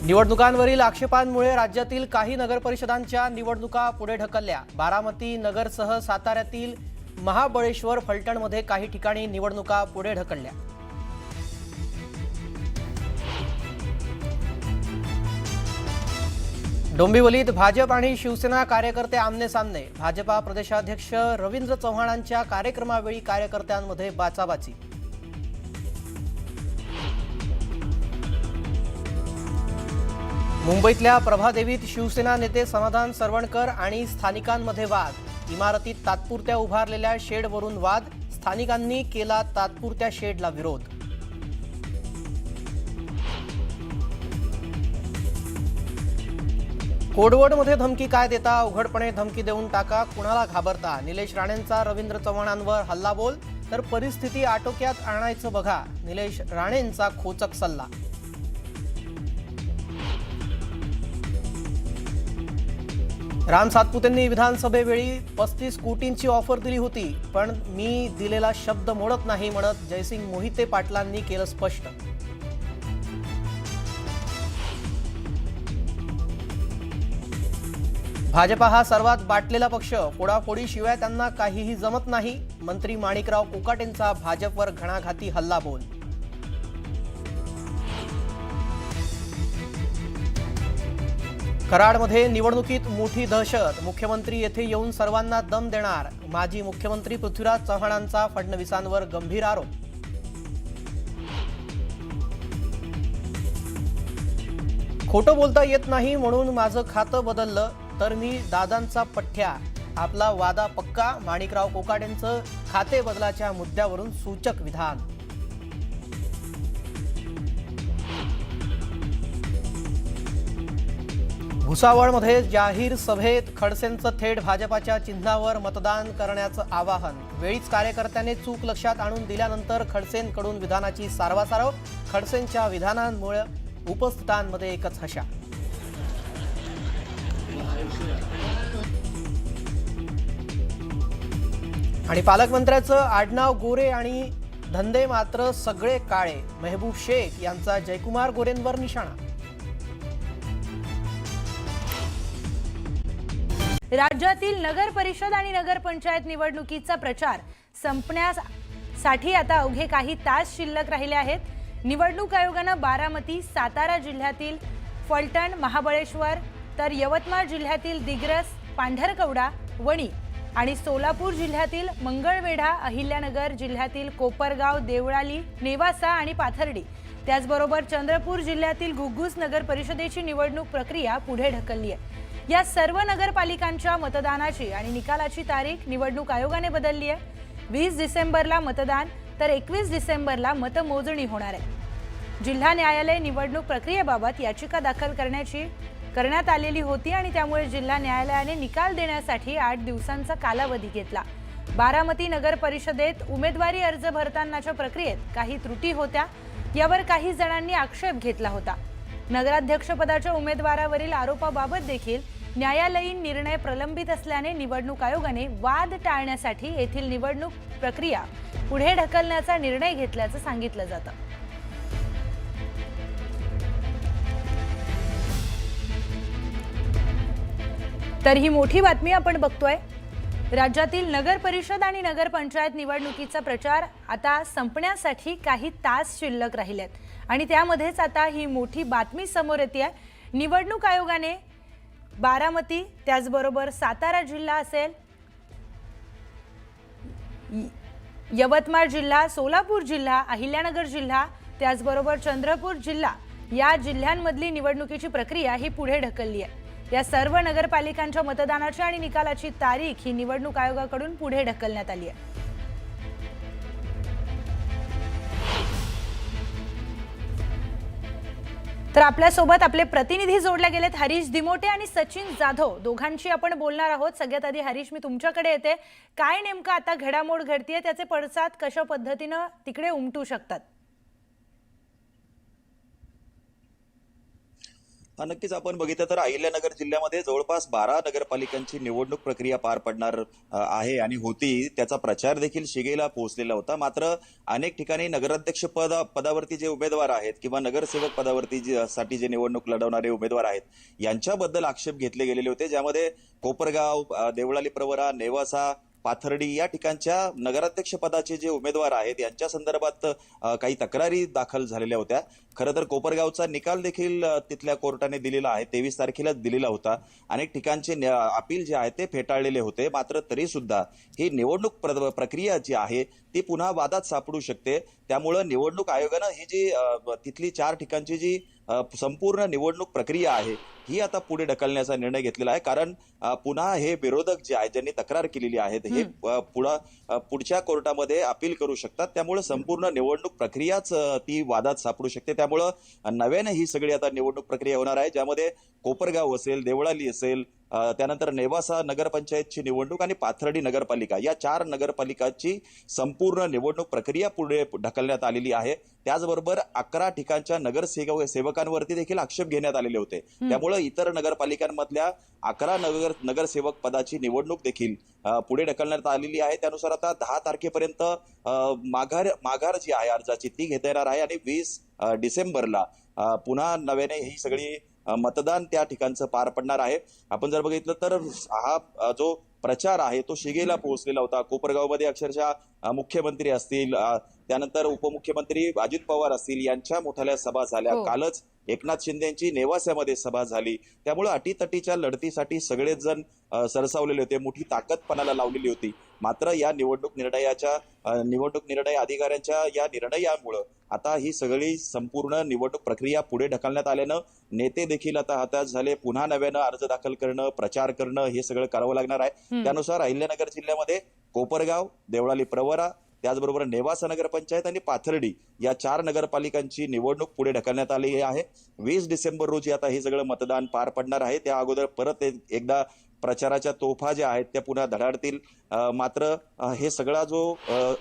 निवडणुकांवरील आक्षेपांमुळे राज्यातील काही नगरपरिषदांच्या निवडणुका पुढे ढकलल्या। बारामती नगरसह साताऱ्यातील महाबळेश्वर फलटणमध्ये काही ठिकाणी निवडणुका पुढे ढकलल्या। डोंबिवलीत भाजप आणि शिवसेना कार्यकर्ते आमने-सामने। भाजपा प्रदेशाध्यक्ष रवींद्र चव्हाणांच्या कार्यक्रमावेळी कार्यकर्त्यांमध्ये बाचाबाची। मुंबईतल्या प्रभादेवीत शिवसेना नेते समाधान सरवणकर आणि स्थानिकांमध्ये वाद। इमारतीत तात्पुरत्या उभारलेल्या शेडवरून वाद। स्थानिकांनी केला तात्पुरत्या शेडला विरोध। कोडवडमध्ये धमकी काय देता? उघडपणे धमकी देऊन टाका, कुणाला घाबरता? निलेश राणेंचा रवींद्र चव्हाणांवर हल्लाबोल। तर परिस्थिती आटोक्यात आणायचं बघा, निलेश राणेंचा खोचक सल्ला। राम सातपुतेंनी विधानसभेवेळी 35 कोटींची ऑफर दिली होती, पण मी दिलेला शब्द मोडत नाही म्हणत जयसिंग मोहिते पाटलांनी केलं स्पष्ट। भाजपा हा सर्वात बाटलेला पक्ष, फोडाफोडीशिवाय त्यांना काहीही जमत नाही। मंत्री माणिकराव कोकाटेंचा भाजपवर घणाघाती हल्लाबोल। कराडमध्ये निवडणुकीत मोठी दहशत। मुख्यमंत्री येथे येऊन सर्वांना दम देणार। माजी मुख्यमंत्री पृथ्वीराज चव्हाणांचा फडणवीसांवर गंभीर आरोप। खोटं बोलता येत नाही म्हणून माझं खातं बदललं तर मी दादांचा पठ्ठ्या। आपला वादा पक्का। माणिकराव कोकाटेंचं खाते बदलाच्या मुद्द्यावरून सूचक विधान। भुसावळमध्ये जाहीर सभेत खडसेंचं थेट भाजपाच्या चिन्हावर मतदान करण्याचं आवाहन। वेळीच कार्यकर्त्यांनी चूक लक्षात आणून दिल्यानंतर खडसेंकडून विधानाची सारवासारव। खडसेंच्या विधानांमुळे उपस्थितांमध्ये एकच हशा। आणि पालकमंत्र्याचं आडनाव गोरे आणि धंदे मात्र सगळे काळे। मेहबूब शेख यांचा जयकुमार गोरेंवर निशाणा। राज्यातील नगर परिषद आणि नगर पंचायत निवडणुकीचा प्रचार संपण्यासाठी आता अवघे काही तास शिल्लक राहिले आहेत। निवडणूक आयोगाने बारामती, सातारा जिल्ह्यातील फलटण, महाबळेश्वर, तर यवतमाळ जिल्ह्यातील दिग्रस, पांढरकवडा, वणी आणि सोलापूर जिल्ह्यातील मंगळवेढा, अहिल्यानगर जिल्ह्यातील कोपरगाव, देवळाली, नेवासा आणि पाथर्डी, त्याचबरोबर चंद्रपूर जिल्ह्यातील घुग्घूस नगर परिषदेची निवडणूक प्रक्रिया पुढे ढकलली आहे। या सर्व नगरपालिकांच्या मतदानाची आणि निकालाची तारीख निवडणूक आयोगाने बदलली आहे। 20 डिसेंबरला मतदान तर 21 डिसेंबरला मतमोजणी होणार आहे। जिल्हा न्यायालय निवडणूक प्रक्रियेबाबत याचिका दाखल करण्यात आलेली होती आणि त्यामुळे जिल्हा न्यायालयाने निकाल देण्यासाठी 8 दिवसांचा कालावधी घेतला। बारामती नगर परिषदेत उमेदवारी अर्ज भरतानाच्या प्रक्रियेत काही त्रुटी होत्या, यावर काही जणांनी आक्षेप घेतला होता। नगराध्यक्षपदाच्या उमेदवारावरील आरोपाबाबत देखील न्यायालयीन निर्णय प्रलंबित असल्याने निवडणूक आयोगाने वाद टाळण्यासाठी येथील निवडणूक प्रक्रिया पुढे ढकलण्याचा निर्णय घेतल्याचं सांगितलं जातं। तर ही मोठी बातमी आपण बघतोय। राज्यातील नगर परिषद आणि नगर पंचायत निवडणुकीचा प्रचार आता संपण्यासाठी काही तास शिल्लक राहिलेत आणि त्यामध्येच आता ही मोठी बातमी समोर येते आहे। निवडणूक आयोगाने बारामती, त्याचबरोबर सातारा जिल्हा असेल, यवतमाळ जिल्हा, सोलापूर जिल्हा, अहिल्यानगर जिल्हा, त्याचबरोबर चंद्रपूर जिल्हा या जिल्ह्यांमधली निवडणुकीची प्रक्रिया ही पुढे ढकलली आहे। या सर्व नगरपालिकांच्या मतदानाची आणि निकालाची तारीख ही निवडणूक आयोगाकडून पुढे ढकलण्यात आली आहे। तर आपल्यासोबत आपले प्रतिनिधी जोडले गेलेत हरीश दिमोटे आणि सचिन जाधव, दोघांशी आपण बोलणार आहोत। सगळ्यात आधी हरीश, मी तुमच्याकडे येते। काय नेमकं आता घडामोड घडतीये, त्याचे पडसाद कशा पद्धतीने तिकडे उमटू शकतात? नक्कीच आपण बघितलं तर अहिल्यानगर जिल्ह्यामध्ये जवळपास 12 नगरपालिकांची निवडणूक प्रक्रिया पार पडणार आहे आणि होती. त्याचा प्रचार देखील शिगेला पोहोचलेला होता. मात्र अनेक ठिकाणी नगराध्यक्ष पदावरती जे उमेदवार आहेत किंवा नगरसेवक पदावरती साठी जे निवडणूक लढवणारे उमेदवार आहेत यांच्याबद्दल आक्षेप घेतले गेलेले होते, ज्यामध्ये कोपरगाव, देवळाली प्रवरा, नेवासा, पाथर्डी या ठिकाणच्या नगराध्यक्ष पदाचे जे उमेदवार आहेत यांच्या संदर्भात काही तक्रारी दाखल झालेल्या होत्या. खरं तर कोपरगावचा निकाल देखील तिथल्या कोर्टाने दिलेला आहे, 23 तारखेलाच दिलेला होता. अनेक ठिकाणचे अपील जे आहे ते फेटाळलेले होते. मात्र तरी सुद्धा ही निवडणूक प्रक्रिया जी आहे ती पुन्हा वादात सापडू शकते. त्यामुळं निवडणूक आयोगानं ही जी तिथली 4 ठिकाणची जी संपूर्ण निवडणूक प्रक्रिया आहे ही आता पुढे ढकलण्याचा निर्णय घेतलेला आहे. कारण पुन्हा हे विरोधक जे आहेत ज्यांनी तक्रार केलेली आहे हे पुढच्या कोर्टामध्ये अपील करू शकतात. त्यामुळे संपूर्ण निवडणूक प्रक्रियाच ती वादात सापडू शकते. त्यामुळं नव्याने ही सगळी आता निवडणूक प्रक्रिया होणार आहे, ज्यामध्ये कोपरगाव असेल, देवळाली असेल, त्यानंतर नेवासा नगरपंचायतची निवडणूक आणि पाथर्डी नगरपालिका या 4 नगरपालिकांची संपूर्ण निवडणूक प्रक्रिया पुढे ढकलण्यात आलेली आहे. त्याचबरोबर 11 ठिकाणच्या सेवकांवरती देखील आक्षेप घेण्यात आलेले होते. त्यामुळे इतर नगरपालिकांमधल्या 11 नगरसेवक पदाची निवडणूक देखील पुढे ढकलण्यात आलेली आहे. त्यानुसार आता 10 तारखेपर्यंत माघार जी आहे अर्जाची ती घेता येणार आहे आणि 20 डिसेंबरला पुन्हा नव्याने ही सगळी मतदान त्या ठिकाणचं पार पडणार आहे. आपण जर बघितलं तर हा जो प्रचार आहे तो शिगेला पोहोचलेला होता. कोपरगावमध्ये अक्षरशः मुख्यमंत्री असतील, त्यानंतर उपमुख्यमंत्री अजित पवार असतील यांच्या मोठ्या सभा झाल्या. कालच एकनाथ शिंदे यांची नेवास्यामध्ये सभा झाली. त्यामुळे अटीतटीच्या लढतीसाठी सगळेच जण सरसावलेले होते, मोठी ताकद पणाला लावलेली होती. मात्र या निवडणूक निर्णय अधिकाऱ्यांच्या या निर्णयामुळं आता ही सगळी संपूर्ण निवडणूक प्रक्रिया पुढे ढकलण्यात आल्यानं नेते देखील आता हताश झाले. पुन्हा नव्यानं अर्ज दाखल करणं, प्रचार करणं हे सगळं करावं लागणार आहे. त्यानुसार अहिल्यानगर जिल्ह्यामध्ये कोपरगाव, देवळाली प्रवरा, त्याचबरोबर नेवासा नगरपंचायत आणि पाथर्डी या 4 नगरपालिकांची निवडणूक पुढे ढकलण्यात आली आहे. 20 डिसेंबर रोजी आता हे सगळं मतदान पार पडणार आहे. त्या अगोदर परत एकदा प्रचाराच्या तोफा ज्या आहेत त्या पुन्हा धडाडतील. मात्र हे सगळा जो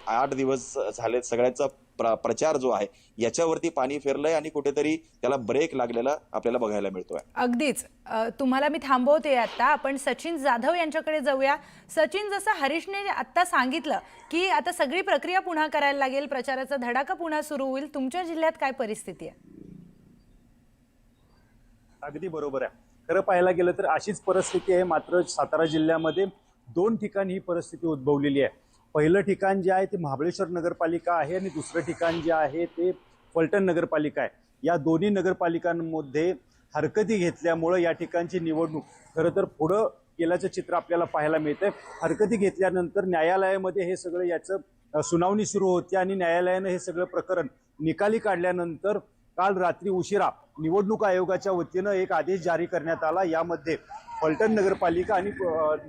8 दिवस झाले सगळ्यांचा प्रचार जो आहे याच्यावरती पाणी फिरलंय आणि कुठेतरी त्याला ब्रेक लागलेला आपल्याला बघायला मिळतोय. अगदीच. तुम्हाला मी थांबवते आता. आपण सचिन जाधव यांच्याकडे जाऊया. सचिन, जसं हरीशने आता सांगितलं की आता सगळी प्रक्रिया पुन्हा करायला लागेल, प्रचाराचा धडाका पुन्हा सुरू होईल, तुमच्या जिल्ह्यात काय परिस्थिती आहे? अगदी बरोबर आहे. खरं पाहायला गेलं तर अशीच परिस्थिती आहे. मात्र सातारा जिल्ह्यामध्ये 2 ठिकाणी ही परिस्थिती उद्भवलेली आहे. पहिलं ठिकाण जे आहे ते महाबळेश्वर नगरपालिका आहे आणि दुसरं ठिकाण जे आहे ते फलटण नगरपालिका आहे. या दोन्ही नगरपालिकांमध्ये हरकती घेतल्यामुळं या ठिकाणची निवडणूक खरं तर पुढं गेल्याचं चित्र आपल्याला पाहायला मिळतंय. हरकती घेतल्यानंतर न्यायालयामध्ये हे सगळं याचं सुनावणी सुरू होती आणि न्यायालयानं हे सगळं प्रकरण निकाली काढल्यानंतर काल रात्री उशिरा निवडणूक आयोगाच्या वतीनं एक आदेश जारी करण्यात आला. यामध्ये फलटण नगरपालिका आणि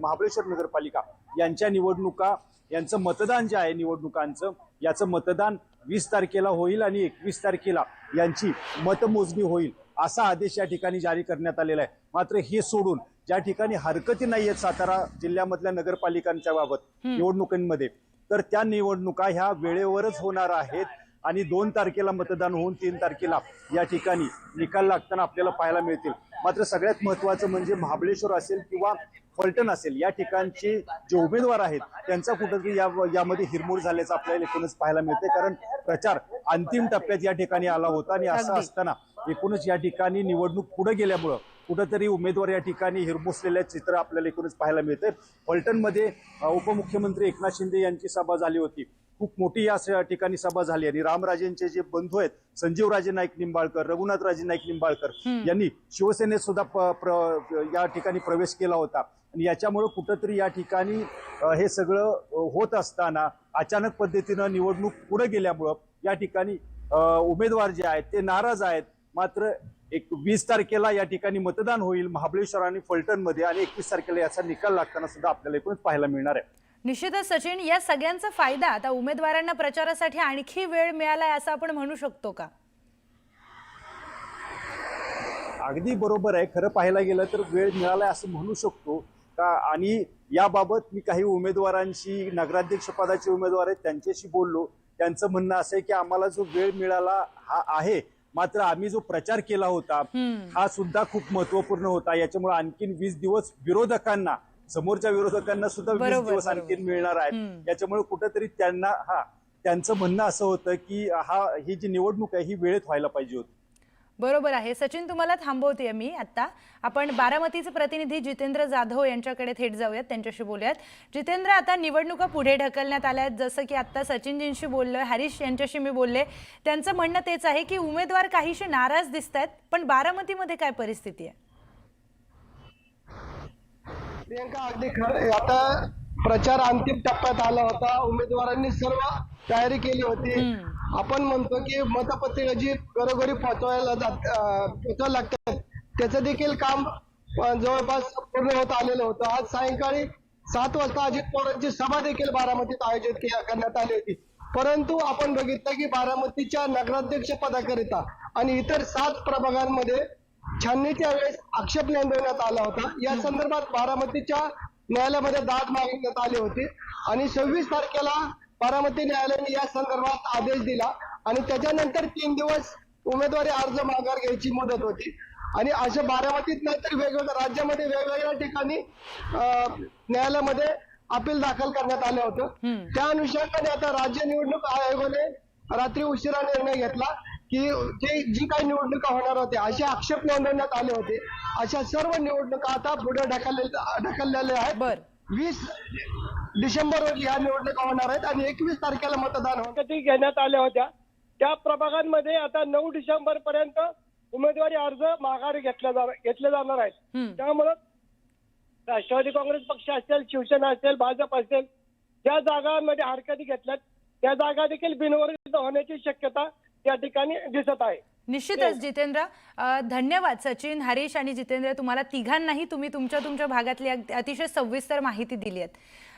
महाबळेश्वर नगरपालिका यांच्या निवडणुका यांचं मतदान जे आहे निवडणुकांचं याचं मतदान 20 तारखेला होईल आणि 21 तारखेला यांची मतमोजणी होईल असा आदेश या ठिकाणी जारी करण्यात आलेला आहे. मात्र हे सोडून ज्या ठिकाणी हरकती नाही आहेत सातारा जिल्ह्यामधल्या नगरपालिकांच्या बाबत निवडणुकांमध्ये, तर त्या निवडणुका ह्या वेळेवरच होणार आहेत आणि 2 तारखेला मतदान होऊन 3 तारखेला या ठिकाणी निकाल लागताना आपल्याला पाहायला मिळतील. मात्र सगळ्यात महत्त्वाचं म्हणजे महाबळेश्वर असेल किंवा फलटण असेल या ठिकाणचे जे उमेदवार आहेत त्यांचा कुठंतरी यामध्ये हिरमोड झाल्याचं आपल्याला एकूणच पाहायला मिळते. कारण प्रचार अंतिम टप्प्यात या ठिकाणी आला होता आणि असं असताना एकूणच या ठिकाणी निवडणूक पुढे गेल्यामुळं कुठंतरी उमेदवार या ठिकाणी हिरमोसलेले चित्र आपल्याला एकूणच पाहायला मिळते. फलटणमध्ये उपमुख्यमंत्री एकनाथ शिंदे यांची सभा झाली होती. खूप मोठी या ठिकाणी सभा झाली आणि रामराजेंचे जे बंधू आहेत संजीवराजे नाईक निंबाळकर, रघुनाथराजे नाईक निंबाळकर यांनी शिवसेनेत सुद्धा या ठिकाणी प्रवेश केला होता. आणि याच्यामुळे कुठंतरी या ठिकाणी हे सगळं होत असताना अचानक पद्धतीनं निवडणूक पुढे गेल्यामुळं या ठिकाणी उमेदवार जे आहेत ते नाराज आहेत. मात्र 20 तारखेला या ठिकाणी मतदान होईल महाबळेश्वर आणि फलटणमध्ये आणि 21 तारखेला याचा निकाल लागताना सुद्धा आपल्याला एकूणच पाहायला मिळणार आहे. निश्चितच सचिन, या सगळ्यांचा फायदा आता उमेदवारांना प्रचारासाठी आणखी वेळ मिळालाय असं आपण म्हणू शकतो का? अगदी बरोबर आहे. खरं पाहायला गेलं तर वेळ मिळालाय असं म्हणू शकतो का. आणि याबाबत मी काही उमेदवारांशी, नगराध्यक्ष पदाचे उमेदवार आहेत त्यांच्याशी बोललो. त्यांचं म्हणणं असं आहे की आम्हाला जो वेळ मिळाला हा आहे मात्र आम्ही जो प्रचार केला होता हा सुद्धा खूप महत्वपूर्ण होता. याच्यामुळे आणखीन 20 दिवस विरोधकांना, समोरच्या विरोधकांना सुद्धा 20 दिवस आणखीन मिळणार आहेत. याच्यामुळे कुठेतरी त्यांचं म्हणणं असं होतं की ही जी निवडणूक आहे ही वेळेत व्हायला पाहिजे होती. बरोबर आहे. सचिन, तुम्हाला थांबवते मी आता. आपण बारामतीचे प्रतिनिधी जितेंद्र जाधव यांच्याकडे थेट जाऊयात, त्यांच्याशी बोलूयात. जितेंद्र, आता निवडणुका पुढे ढकलण्यात आल्या आहेत. जसं की आता सचिनजींशी बोललोय, हरीश यांच्याशी मी बोलले, त्यांचं म्हणणं तेच आहे की उमेदवार काहीसे नाराज दिसत आहेत. पण बारामतीमध्ये काय परिस्थिती आहे? प्रियंका, अगदी खरं. आता प्रचार अंतिम टप्प्यात आला होता. उमेदवारांनी सर्व तयारी केली होती. आपण म्हणतो की मतपत्रिका जी घरोघरी पोहोचवायला लागतात त्याचं देखील काम जवळपास पूर्ण होत आलेलं होतं. आज सायंकाळी 7 वाजता अजित पवारांची सभा देखील बारामतीत आयोजित करण्यात आली होती. परंतु आपण बघितलं की बारामतीच्या नगराध्यक्ष पदाकरिता आणि इतर 7 प्रभागांमध्ये छाननीच्या वेळेस आक्षेप नोंदवण्यात आला होता. या संदर्भात बारामतीच्या न्यायालयामध्ये दाद मागण्यात आली होती आणि 26 तारखेला बारामती न्यायालयाने या संदर्भात आदेश दिला आणि त्याच्यानंतर 3 दिवस उमेदवारी अर्ज माघार घ्यायची मुदत होती. आणि अशा बारामतीत नाही तर वेगवेगळ्या राज्यामध्ये वेगवेगळ्या ठिकाणी न्यायालयामध्ये अपील दाखल करण्यात आलं होतं. त्या अनुषंगाने आता राज्य निवडणूक आयोगाने रात्री उशिरा निर्णय घेतला की जी काही निवडणुका होणार होत्या असे आक्षेप नोंदवण्यात आले होते, अशा सर्व निवडणुका आता पुढे ढकललेल्या आहेत. 20 डिसेंबर रोजी या निवडणुका होणार आहेत आणि 21 तारखेला मतदान घेण्यात आल्या होत्या. त्या प्रभागांमध्ये आता 9 डिसेंबर पर्यंत उमेदवारी अर्ज माघारी घेतले जाणार आहेत. त्यामुळे राष्ट्रवादी काँग्रेस पक्ष असेल, शिवसेना असेल, भाजप असेल, ज्या जागांमध्ये हरकती घेतल्यात त्या जागा देखील बिनविरोध होण्याची शक्यता या ठिकाणी दिसत आहे. निश्चितच जितेंद्र, धन्यवाद. सचिन, हरीश आणि जितेंद्र, तुम्हाला तिघांनाही तुम्ही तुमच्या भागातली अतिशय सविस्तर माहिती दिली आहे.